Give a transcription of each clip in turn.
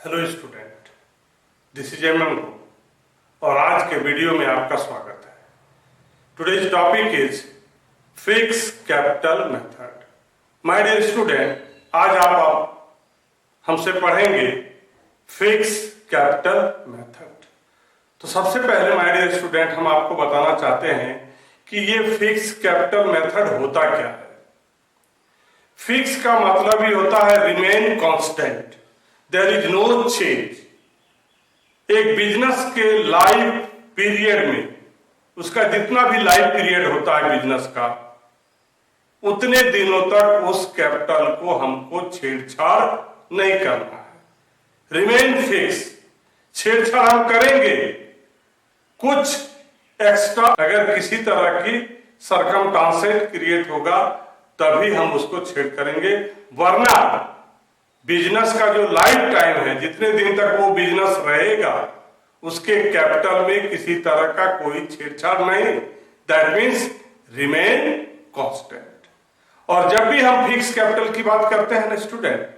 Hello student, this is M और आज के वीडियो में आपका स्वागत है। Today's topic is fix capital method. My dear student, आज आप हमसे पढ़ेंगे फिक्स कैपिटल मेथड। तो सबसे पहले माय डियर स्टूडेंट, हम आपको बताना चाहते हैं कि ये फिक्स कैपिटल मेथड होता क्या है। फिक्स का मतलब ही होता है remain constant, there is no change. एक बिजनेस के लाइफ पीरियड में उसका जितना भी लाइफ पीरियड होता है बिजनेस का, उतने दिनों तक उस कैपिटल को हमको छेड़छाड़ नहीं करना है। Remain fix. छेड़छाड़ हम करेंगे कुछ एक्स्ट्रा, अगर किसी तरह की सरकमस्टांसेस क्रिएट होगा तभी हम उसको छेड़ करेंगे, वरना बिजनेस का जो लाइफ टाइम है, जितने दिन तक वो बिजनेस रहेगा, उसके कैपिटल में किसी तरह का कोई छेड़छाड़ नहीं। That means remain constant. और जब भी हम फिक्स कैपिटल की बात करते हैं ना स्टूडेंट,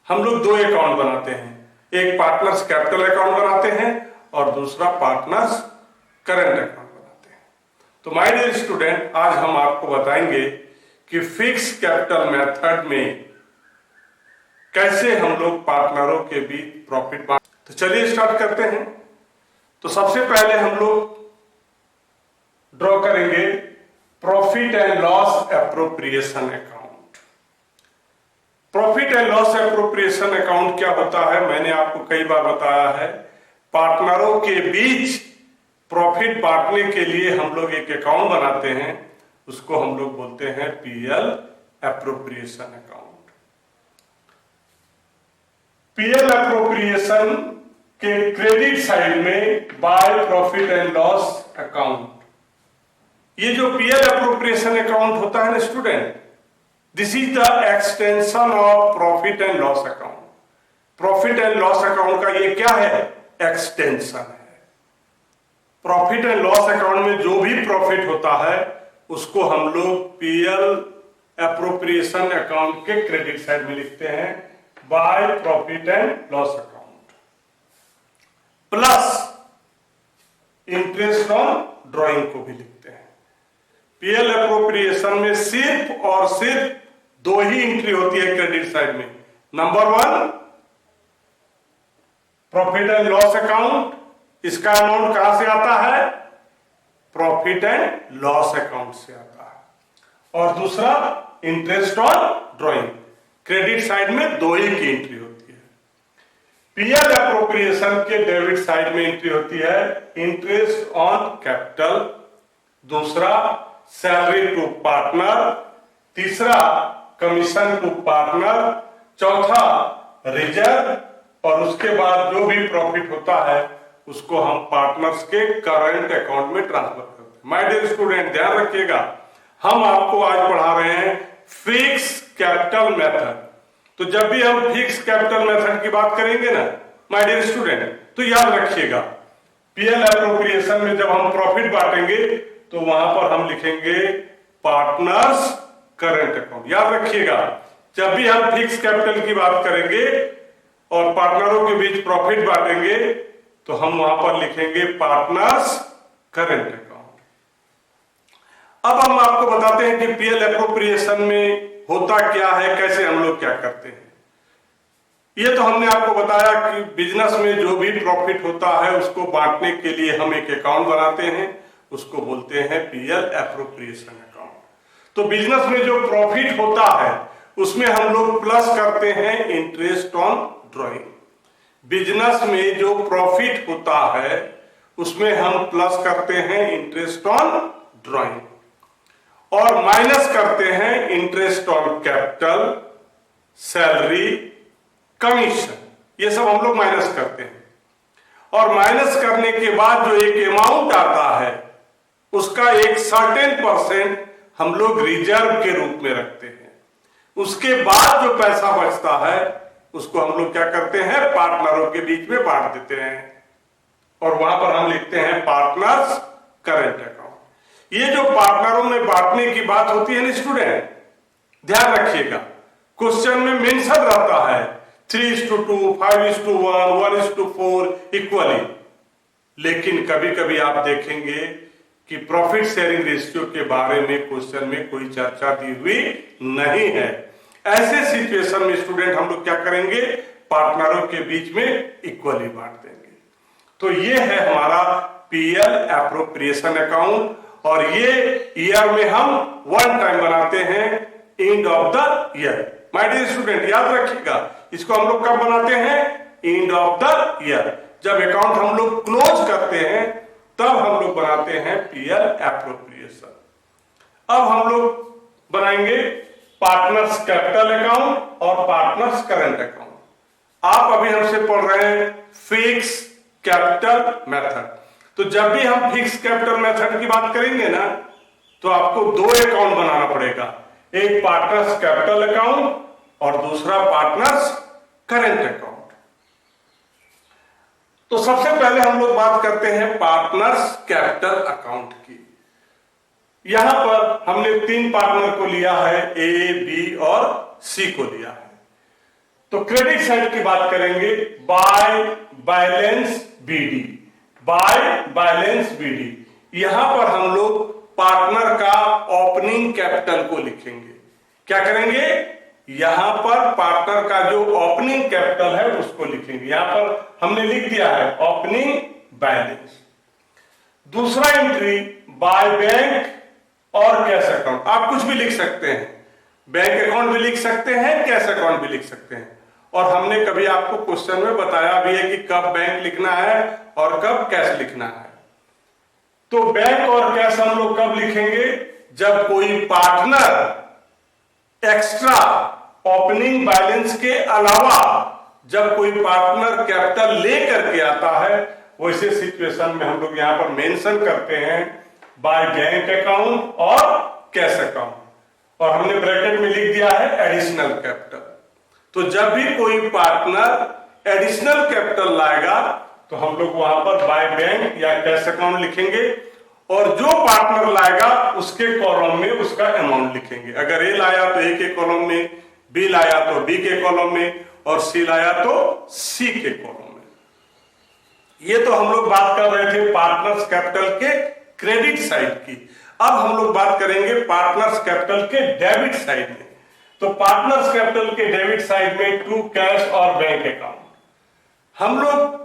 हम लोग दो अकाउंट बनाते हैं। एक पार्टनर्स कैपिटल अकाउंट बनाते हैं और दूसरा पार्टनर्स करंट अकाउंट बनाते हैं। तो माय डियर स्टूडेंट, आज हम आपको बताएंगे कि फिक्स कैपिटल मेथड में कैसे हम लोग पार्टनरों के बीच प्रॉफिट बांट। तो चलिए स्टार्ट करते हैं। तो सबसे पहले हम लोग ड्रॉ करेंगे profit and loss appropriation account. Profit and loss appropriation account क्या होता है, मैंने आपको कई बार बताया है। पार्टनरों के बीच प्रॉफिट बांटने के लिए हम लोग एक अकाउंट बनाते हैं, उसको हम लोग बोलते हैं PL appropriation account. PL appropriation के क्रेडिट साइड में by profit and loss account, ये जो पीएल एप्रोप्रिएशन अकाउंट होता है ना student, this is the extension of profit and loss account. Profit and loss account का ये क्या है, एक्सटेंशन है। प्रॉफिट एंड लॉस अकाउंट में जो भी प्रॉफिट होता है उसको हम लोग पीएल एप्रोप्रिएशन अकाउंट के क्रेडिट साइड में लिखते हैं by profit and loss account, plus interest on drawing को भी लिखते हैं। पीएल एप्रोप्रिएशन में सिर्फ और सिर्फ दो ही एंट्री होती है क्रेडिट साइड में। Number one, profit and loss account, इसका अमाउंट कहां से आता है, प्रॉफिट एंड लॉस अकाउंट से आता है। और दूसरा interest on drawing. Credit side में दो ही की एंट्री होती है। पीएल एप्रोप्रिएशन के डेबिट साइड में एंट्री होती है इंटरेस्ट ऑन कैपिटल, दूसरा सैलरी टू पार्टनर, तीसरा कमीशन टू पार्टनर, चौथा रिजर्व, और उसके बाद जो भी प्रॉफिट होता है उसको हम पार्टनर्स के करंट अकाउंट में ट्रांसफर करते हैं। माय डियर स्टूडेंट, ध्यान रखिएगा, हम आपको आज पढ़ा रहे हैं फिक्स कैपिटल मेथड। तो जब भी हम फिक्स कैपिटल मेथड की बात करेंगे ना माय डियर स्टूडेंट, तो याद रखिएगा पीएल एप्रोप्रिएशन में जब हम प्रॉफिट बांटेंगे तो वहां पर हम लिखेंगे पार्टनर्स करंट अकाउंट। याद रखिएगा, जब भी हम फिक्स कैपिटल की बात करेंगे और पार्टनरों के बीच प्रॉफिट बांटेंगे तो हम वहां पर लिखेंगे पार्टनर्स करंट अकाउंट। अब हम आपको बताते हैं कि पीएल एप्रोप्रिएशन में होता क्या है, कैसे हम लोग क्या करते हैं। ये तो हमने आपको बताया कि बिजनेस में जो भी प्रॉफिट होता है उसको बांटने के लिए हम एक अकाउंट बनाते हैं, उसको बोलते हैं पीएल एप्रोप्रिएशन अकाउंट। तो बिजनेस में जो प्रॉफिट होता है उसमें हम लोग प्लस करते हैं इंटरेस्ट ऑन ड्रॉइंग। बिजनेस में जो प्रॉफिट होता है उसमें हम प्लस करते हैं इंटरेस्ट ऑन ड्रॉइंग और माइनस करते हैं interest on capital, salary, commission. ये सब हम लोग माइनस करते हैं। और माइनस करने के बाद जो एक अमाउंट आता है उसका एक सर्टेन परसेंट हम लोग रिजर्व के रूप में रखते हैं। उसके बाद जो पैसा बचता है उसको हम लोग क्या करते हैं, पार्टनरों के बीच में बांट देते हैं और वहां पर हम लिखते हैं पार्टनर्स करंट अकाउंट। ये जो पार्टनरों में बांटने की बात होती है ना स्टूडेंट, ध्यान रखिएगा, क्वेश्चन में मेंशन रहता है 3:2, 5:1, 1:4 इक्वली। लेकिन कभी कभी आप देखेंगे कि प्रॉफिट शेयरिंग रेशियो के बारे में क्वेश्चन में कोई चर्चा दी हुई नहीं है। ऐसे सिचुएशन में स्टूडेंट हम लोग क्या करेंगे, पार्टनरों के बीच में इक्वली बांट देंगे। तो ये है हमारा पीएल एप्रोप्रिएशन अकाउंट, और ये ईयर में हम वन टाइम बनाते हैं, end of the year. My dear student याद रखिएगा, इसको हम लोग कब बनाते हैं, एंड ऑफ द ईयर। जब अकाउंट हम लोग क्लोज करते हैं तब हम लोग बनाते हैं पीएल एप्रोप्रिएशन। अब हम लोग बनाएंगे पार्टनर्स कैपिटल अकाउंट और पार्टनर्स करंट अकाउंट। आप अभी हमसे पढ़ रहे हैं फिक्स कैपिटल मेथड। तो जब भी हम फिक्स कैपिटल मेथड की बात करेंगे ना, तो आपको दो अकाउंट बनाना पड़ेगा, एक पार्टनर्स कैपिटल अकाउंट और दूसरा पार्टनर्स करंट अकाउंट। तो सबसे पहले हम लोग बात करते हैं पार्टनर्स कैपिटल अकाउंट की। यहां पर हमने तीन पार्टनर को लिया है, ए, बी और सी को लिया है। तो क्रेडिट साइड की बात करेंगे, by balance BD, by balance BD. यहां पर हम लोग पार्टनर का ओपनिंग कैपिटल को लिखेंगे। क्या करेंगे, यहां पर पार्टनर का जो ओपनिंग कैपिटल है उसको लिखेंगे। यहां पर हमने लिख दिया है ओपनिंग बैलेंस। दूसरा एंट्री बाय बैंक और कैश अकाउंट। आप कुछ भी लिख सकते हैं, बैंक अकाउंट भी लिख सकते हैं, कैश अकाउंट भी लिख सकते हैं। और हमने कभी आपको क्वेश्चन में बताया भी है कि कब बैंक लिखना है और कब कैश लिखना है। तो बैंक और कैश हम लोग कब लिखेंगे, जब कोई पार्टनर एक्स्ट्रा ओपनिंग बैलेंस के अलावा जब कोई पार्टनर कैपिटल लेकर के आता है, वैसे सिचुएशन में हम लोग यहां पर मेंशन करते हैं बाय बैंक अकाउंट और कैश अकाउंट, और हमने ब्रैकेट में लिख दिया है एडिशनल कैपिटल। तो जब भी कोई पार्टनर एडिशनल कैपिटल लाएगा तो हम लोग वहां पर बाय बैंक या कैश अकाउंट लिखेंगे, और जो पार्टनर लाएगा उसके कॉलम में उसका अमाउंट लिखेंगे। अगर ए लाया तो ए के कॉलम में, बी लाया तो बी के कॉलम में, और सी लाया तो सी के कॉलम में। ये तो हम लोग बात कर रहे थे पार्टनर्स कैपिटल के क्रेडिट साइड की। अब हम लोग बात करेंगे पार्टनर्स कैपिटल के डेबिट साइड में। तो पार्टनर्स कैपिटल के डेबिट साइड में टू कैश और बैंक अकाउंट। हम लोग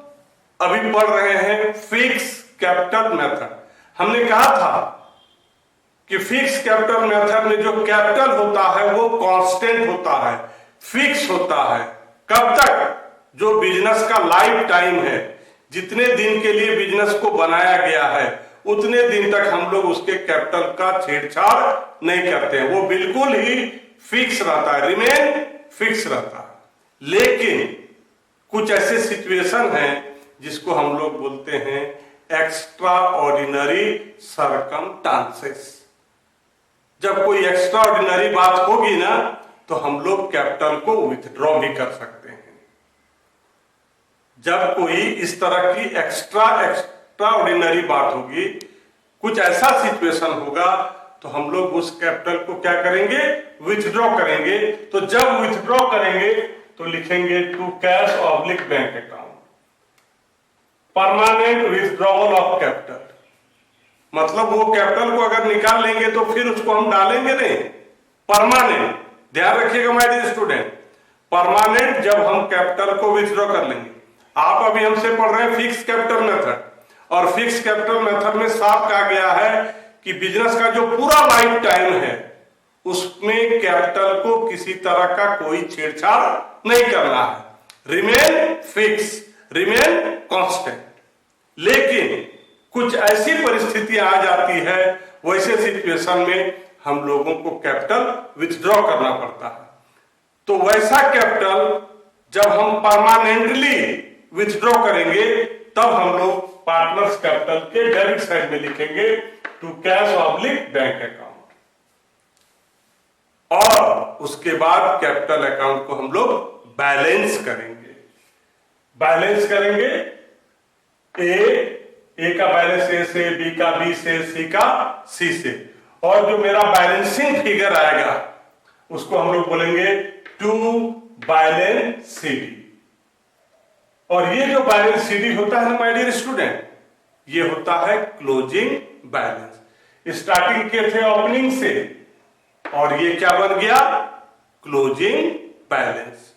अभी पढ़ रहे हैं फिक्स कैपिटल मेथड। हमने कहा था कि फिक्स कैपिटल मेथड में जो कैपिटल होता है वो कांस्टेंट होता है, फिक्स होता है। कब तक, जो बिजनेस का लाइफ टाइम है, जितने दिन के लिए बिजनेस को बनाया गया है उतने दिन तक हम लोग उसके कैपिटल का छेड़छाड़ नहीं करते हैं, वो बिल्कुल ही फिक्स रहता है, रिमेन फिक्स रहता है। लेकिन कुछ ऐसे सिचुएशन हैं जिसको हम लोग बोलते हैं एक्स्ट्रा ऑर्डिनरी सरकमस्टांसेस। जब कोई एक्स्ट्रा ऑर्डिनरी बात होगी ना, तो हम लोग कैपिटल को विथड्रॉ भी कर सकते हैं। जब कोई इस तरह की एक्स्ट्रा ऑर्डिनरी बात होगी, कुछ ऐसा सिचुएशन होगा, तो हम लोग उस कैपिटल को क्या करेंगे, विथड्रॉ करेंगे। तो जब विथड्रॉ करेंगे तो लिखेंगे to cash oblique bank account, permanent withdrawal of capital. मतलब वो कैपिटल को अगर निकाल लेंगे तो फिर उसको हम डालेंगे नहीं, परमानेंट। ध्यान रखिएगा माय डियर स्टूडेंट, परमानेंट जब हम कैपिटल को विथड्रॉ कर लेंगे। आप अभी हमसे पढ़ रहे हैं फिक्स कैपिटल मेथड, और फिक्स कैपिटल मेथड में साफ कहा गया है कि बिजनेस का जो पूरा लाइफ टाइम है उसमें कैपिटल को किसी तरह का कोई छेड़छाड़ नहीं करना है, रिमेन फिक्स, रिमेन कांस्टेंट। लेकिन कुछ ऐसी परिस्थितियां आ जाती है, वैसे सिचुएशन में हम लोगों को कैपिटल विथड्रॉ करना पड़ता है। तो वैसा कैपिटल जब हम परमानेंटली विथड्रॉ करेंगे तब हम लोग पार्टनर्स कैपिटल के डेबिट साइड में लिखेंगे to cash oblique bank account, और उसके बाद कैपिटल अकाउंट को हम लोग बैलेंस करेंगे। बैलेंस करेंगे ए का बैलेंस ए से, बी का बी से, सी का सी से, और जो मेरा बैलेंसिंग फिगर आएगा उसको हम लोग बोलेंगे टू बैलेंस सीडी। और ये जो बैलेंस सीडी होता है माय डियर स्टूडेंट, ये होता है क्लोजिंग बैलेंस। स्टार्टिंग के थे ओपनिंग से और ये क्या बन गया, closing balance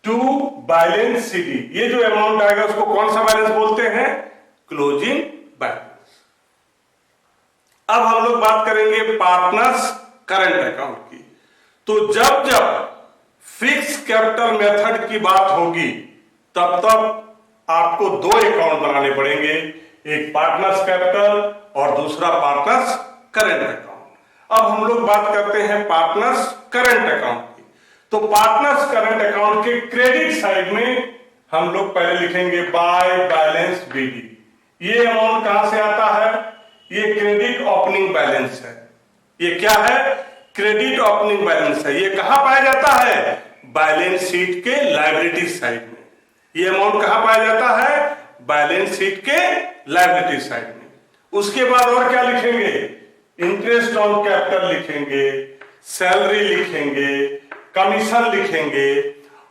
to balance CD. ये जो अमाउंट आएगा उसको कौन सा बैलेंस बोलते हैं, क्लोजिंग बैलेंस। अब हम लोग बात करेंगे पार्टनर्स करंट अकाउंट की। तो जब जब फिक्स कैपिटल मेथड की बात होगी तब तब आपको दो अकाउंट बनाने पड़ेंगे, एक पार्टनर्स कैपिटल और दूसरा पार्टनर्स करंट अकाउंट। अब हम लोग बात करते हैं पार्टनर्स करंट अकाउंट की। तो पार्टनर्स करंट अकाउंट के क्रेडिट साइड में हम लोग पहले लिखेंगे बाय बैलेंस बीडी। ये अमाउंट कहां से आता है, ये क्रेडिट ओपनिंग बैलेंस है। ये क्या है, क्रेडिट ओपनिंग बैलेंस है। ये कहां पाया जाता है, बैलेंस शीट के लायबिलिटी साइड में। ये अमाउंट कहां पाया जाता है, बैलेंस शीट के लायबिलिटी साइड में। उसके बाद और क्या लिखेंगे, इंटरेस्ट ऑन कैपिटल लिखेंगे, सैलरी लिखेंगे, कमीशन लिखेंगे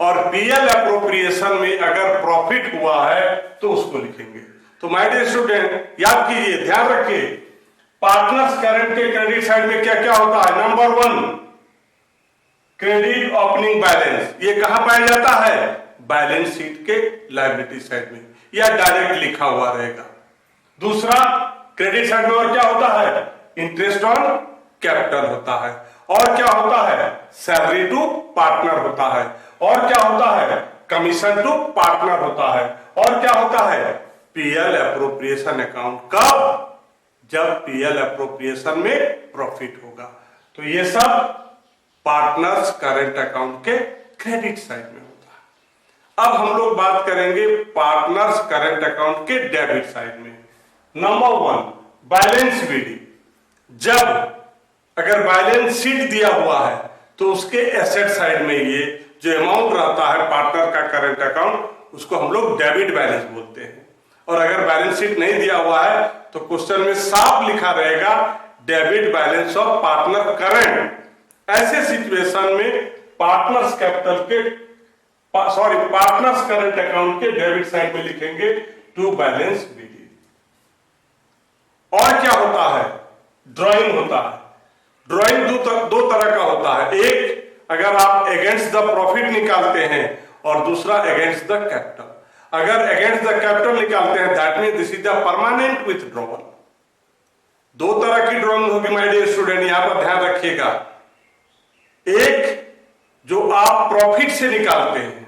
और पीएल अप्रोप्रिएशन में अगर प्रॉफिट हुआ है तो उसको लिखेंगे। तो माय डियर स्टूडेंट याद कीजिए, ध्यान रखिए, पार्टनर्स करंट के क्रेडिट साइड में क्या क्या होता है। नंबर 1 क्रेडिट ओपनिंग बैलेंस, ये कहां पाया जाता है, बैलेंस शीट के लायबिलिटी साइड में, या डायरेक्ट लिखा हुआ रहेगा। दूसरा क्रेडिट साइड में और क्या होता है, इंटरेस्ट ऑन कैपिटल होता है, और क्या होता है, सैलरी टू पार्टनर होता है, और क्या होता है, कमीशन टू पार्टनर होता है, और क्या होता है, पीएल अप्रोप्रिएशन अकाउंट। कब, जब पीएल अप्रोप्रिएशन में प्रॉफिट होगा। तो ये सब पार्टनर्स करंट अकाउंट के क्रेडिट साइड में होता है। अब हम लोग बात करेंगे पार्टनर्स करंट अकाउंट के डेबिट साइड में। Number 1 balance BD. जब अगर बैलेंस शीट दिया हुआ है तो उसके एसेट साइड में ये जो अमाउंट रहता है पार्टनर का करंट अकाउंट, उसको हम लोग डेबिट बैलेंस बोलते हैं। और अगर बैलेंस शीट नहीं दिया हुआ है तो क्वेश्चन में साफ लिखा रहेगा debit balance of partner current. ऐसे सिचुएशन में पार्टनर्स कैपिटल के पार्टनर्स करंट अकाउंट के डेबिट साइड में लिखेंगे टू बैलेंस बीडी। और क्या होता है, ड्राइंग होता है। ड्राइंग दो तरह का होता है, एक अगर आप अगेंस्ट द प्रॉफिट निकालते हैं और दूसरा अगेंस्ट द कैपिटल। अगर अगेंस्ट द कैपिटल निकालते हैं that mean this is the permanent withdrawal. दो तरह की ड्राइंग होगी माय डियर स्टूडेंट, यहां पर ध्यान रखिएगा। एक जो आप प्रॉफिट से निकालते हैं,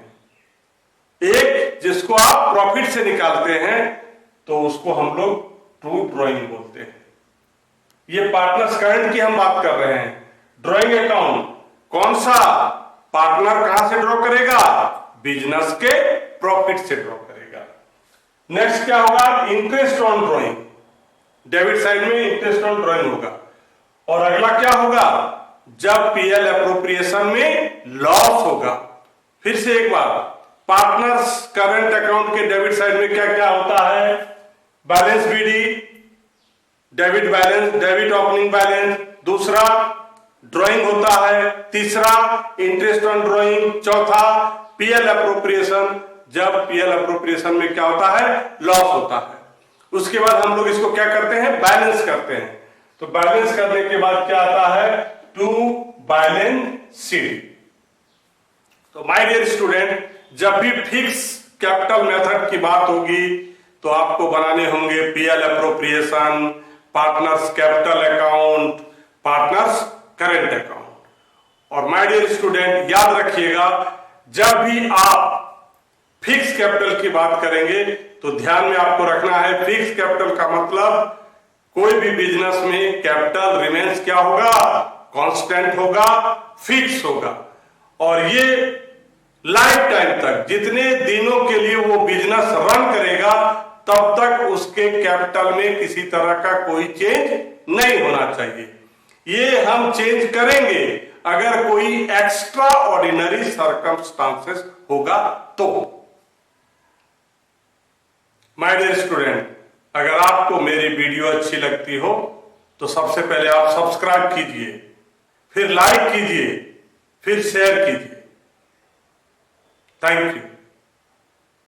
एक जिसको आप प्रॉफिट से निकालते हैं तो उसको हम लोग ट्रू ड्राइंग बोलते हैं। ये पार्टनर्स करंट की हम बात कर रहे हैं। ड्राइंग अकाउंट कौन सा, पार्टनर कहां से ड्रॉ करेगा, बिजनेस के प्रॉफिट से ड्रॉ करेगा। नेक्स्ट क्या होगा, interest on drawing. Debit side में इंटरेस्ट ऑन ड्रॉइंग होगा। और अगला क्या होगा, जब पीएल अप्रोप्रिएशन में लॉस होगा। फिर से एक बार, पार्टनर्स करंट अकाउंट के डेबिट साइड में क्या क्या होता है, balance BD, debit balance, debit opening balance, दूसरा ड्राइंग होता है, तीसरा इंटरेस्ट ऑन ड्राइंग, चौथा पीएल अप्रोप्रिएशन, जब पीएल अप्रोप्रिएशन में क्या होता है, लॉस होता है। उसके बाद हम लोग इसको क्या करते हैं, बैलेंस करते हैं। तो बैलेंस करने के बाद क्या आता है, टू बैलेंस शीट। तो माय डियर स्टूडेंट, जब भी फिक्स कैपिटल मेथड की बात होगी तो आपको बनाने होंगे PL appropriation, partners capital account, partners current account. और माय डियर स्टूडेंट याद रखिएगा, जब भी आप फिक्स कैपिटल की बात करेंगे तो ध्यान में आपको रखना है, फिक्स कैपिटल का मतलब कोई भी बिजनेस में कैपिटल रिमेन्स क्या होगा, कांस्टेंट होगा, फिक्स होगा। और ये लाइफ टाइम तक, जितने दिनों के लिए वो बिजनेस रन करेगा तब तक उसके कैपिटल में किसी तरह का कोई चेंज नहीं होना चाहिए। ये हम चेंज करेंगे अगर कोई एक्स्ट्रा ऑर्डिनरी सर्कमस्टांसेस होगा तो। माय डियर स्टूडेंट, अगर आपको मेरी वीडियो अच्छी लगती हो तो सबसे पहले आप सब्सक्राइब कीजिए, फिर लाइक कीजिए, फिर शेयर कीजिए। Thank you.